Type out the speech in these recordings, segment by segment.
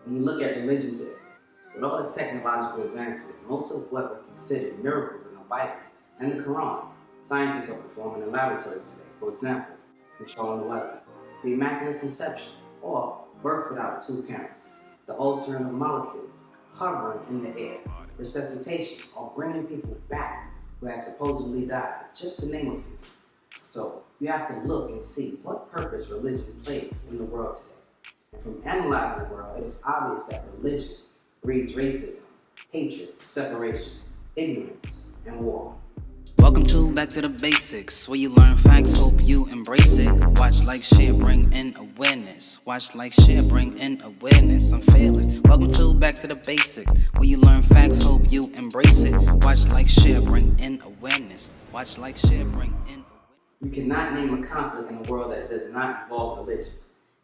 When you look at religion today, with all the technological advancement, most of what are considered miracles in the Bible and the Quran, scientists are performing in laboratories today. For example, controlling the weather, the Immaculate Conception, or birth without two parents, the altering of molecules, hovering in the air, resuscitation, or bringing people back who had supposedly died, just to name a few. So you have to look and see what purpose religion plays in the world today. And from analyzing the world, it is obvious that religion breeds racism, hatred, separation, ignorance, and war. Welcome to Back to the Basics, where you learn facts, hope you embrace it. Watch, like, share, bring in awareness. Watch, like, share, bring in awareness. I'm fearless. Welcome to Back to the Basics, where you learn facts, hope you embrace it. Watch, like, share, bring in awareness. Watch, like, share, bring in awareness. You cannot name a conflict in a world that does not involve religion,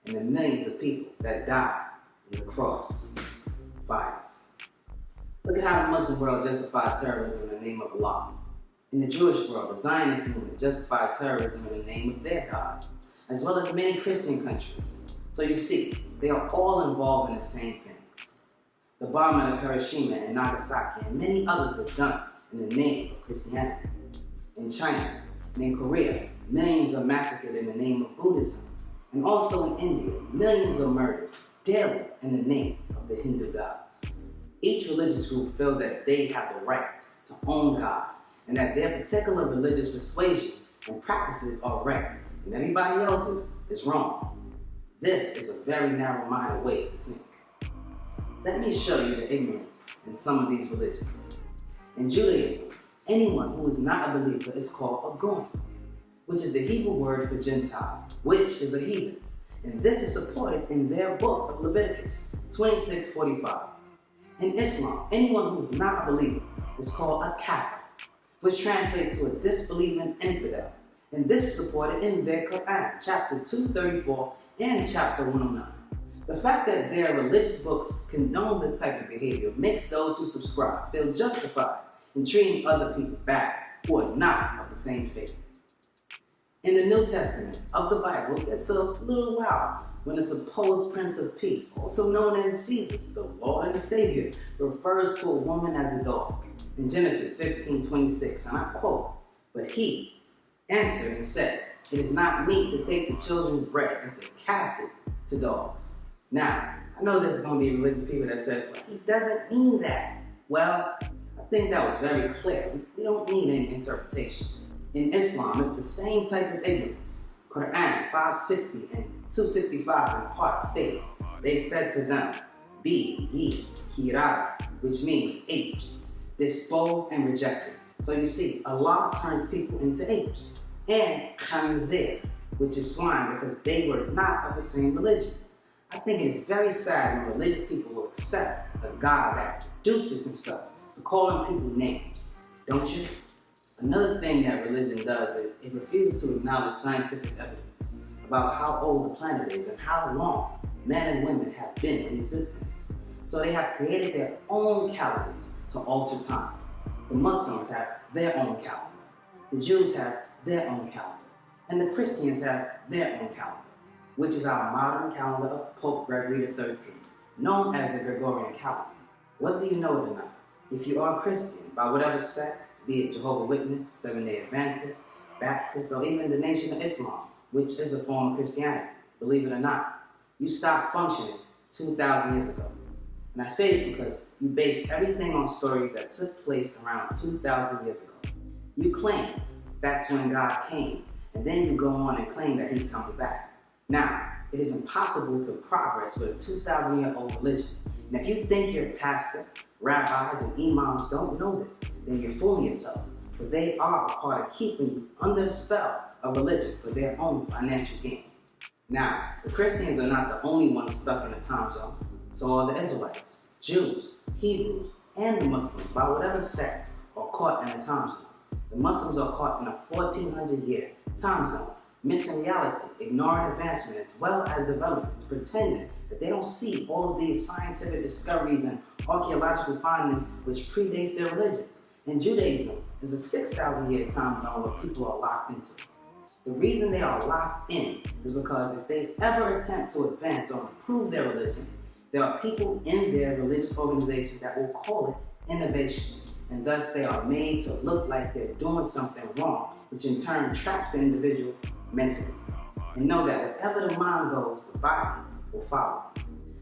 and the millions of people that die in the cross fires. Look at how the Muslim world justified terrorism in the name of Allah. In the Jewish world, the Zionist movement justified terrorism in the name of their God, as well as many Christian countries. So you see, they are all involved in the same things. The bombing of Hiroshima and Nagasaki and many others were done in the name of Christianity. In China and in Korea, millions are massacred in the name of Buddhism. And also in India, millions are murdered daily in the name of the Hindu gods. Each religious group feels that they have the right to own God, and that their particular religious persuasion and practices are right, and everybody else's is wrong. This is a very narrow-minded way to think. Let me show you the ignorance in some of these religions. In Judaism, anyone who is not a believer is called a goy, which is the Hebrew word for Gentile, which is a heathen. And this is supported in their book of Leviticus 26:45. In Islam, anyone who is not a believer is called a kafir, which translates to a disbelieving infidel. And this is supported in their Quran, chapter 234 and chapter 109. The fact that their religious books condone this type of behavior makes those who subscribe feel justified in treating other people bad who are not of the same faith. In the New Testament of the Bible, it's a little wild when the supposed Prince of Peace, also known as Jesus, the Lord and Savior, refers to a woman as a dog. In Genesis 15:26, and I quote, "But he answered and said, it is not meet to take the children's bread and to cast it to dogs." Now, I know there's going to be religious people that says, well, he doesn't mean that. Well, I think that was very clear. We don't need any interpretation. In Islam, it's the same type of ignorance. Quran 560 and 265 in part states, they said to them, "Be ye kirara," which means apes, disposed and rejected. So you see, Allah turns people into apes. And khanzir, which is swine, because they were not of the same religion. I think it is very sad when religious people will accept a God that reduces himself to calling people names, don't you? Another thing that religion does is it refuses to acknowledge scientific evidence about how old the planet is and how long men and women have been in existence. So they have created their own calendars to alter time. The Muslims have their own calendar. The Jews have their own calendar. And the Christians have their own calendar, which is our modern calendar of Pope Gregory XIII, known as the Gregorian calendar. Whether you know it or not, if you are a Christian, by whatever sect, be it Jehovah's Witness, Seventh-day Adventist, Baptist, or even the Nation of Islam, which is a form of Christianity, believe it or not, you stopped functioning 2,000 years ago. And I say this because you base everything on stories that took place around 2,000 years ago. You claim that's when God came, and then you go on and claim that he's coming back. Now, it is impossible to progress with a 2,000-year-old religion. And if you think your pastor, rabbis, and imams don't know this, then you're fooling yourself. For they are a part of keeping you under the spell of religion for their own financial gain. Now, the Christians are not the only ones stuck in a time zone. So are the Israelites, Jews, Hebrews, and the Muslims, by whatever sect, are caught in a time zone. The Muslims are caught in a 1,400-year time zone, missing reality, ignoring advancement as well as developments, pretending that they don't see all of these scientific discoveries and archaeological findings which predates their religions. And Judaism is a 6,000-year time zone where people are locked into. The reason they are locked in is because if they ever attempt to advance or improve their religion, There are people in their religious organization that will call it innovation, and thus they are made to look like they're doing something wrong, which in turn traps the individual mentally. And know that wherever the mind goes, the body will follow.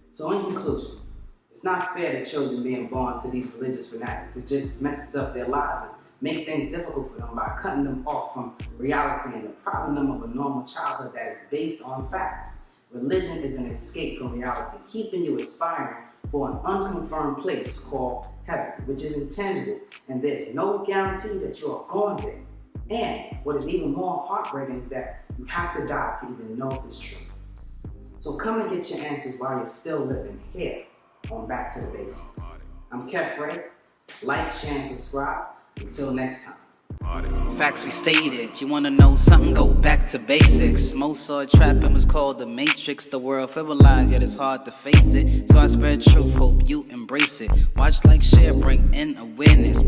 So in conclusion, it's not fair that children being born to these religious fanatics. It just messes up their lives and make things difficult for them by cutting them off from reality and depriving them of a normal childhood that is based on facts. Religion is an escape from reality, keeping you aspiring for an unconfirmed place called heaven, which is intangible, and there's no guarantee that you are going there. And what is even more heartbreaking is that you have to die to even know if it's true. So come and get your answers while you're still living here on Back to the Basics. I'm Kev Frey. Like, share, and subscribe. Until next time. Facts we stated, you wanna know something, go back to basics. Most saw a trap and was called the Matrix. The world frivolized, yet it's hard to face it. So I spread truth, hope you embrace it. Watch, like, share, bring in awareness.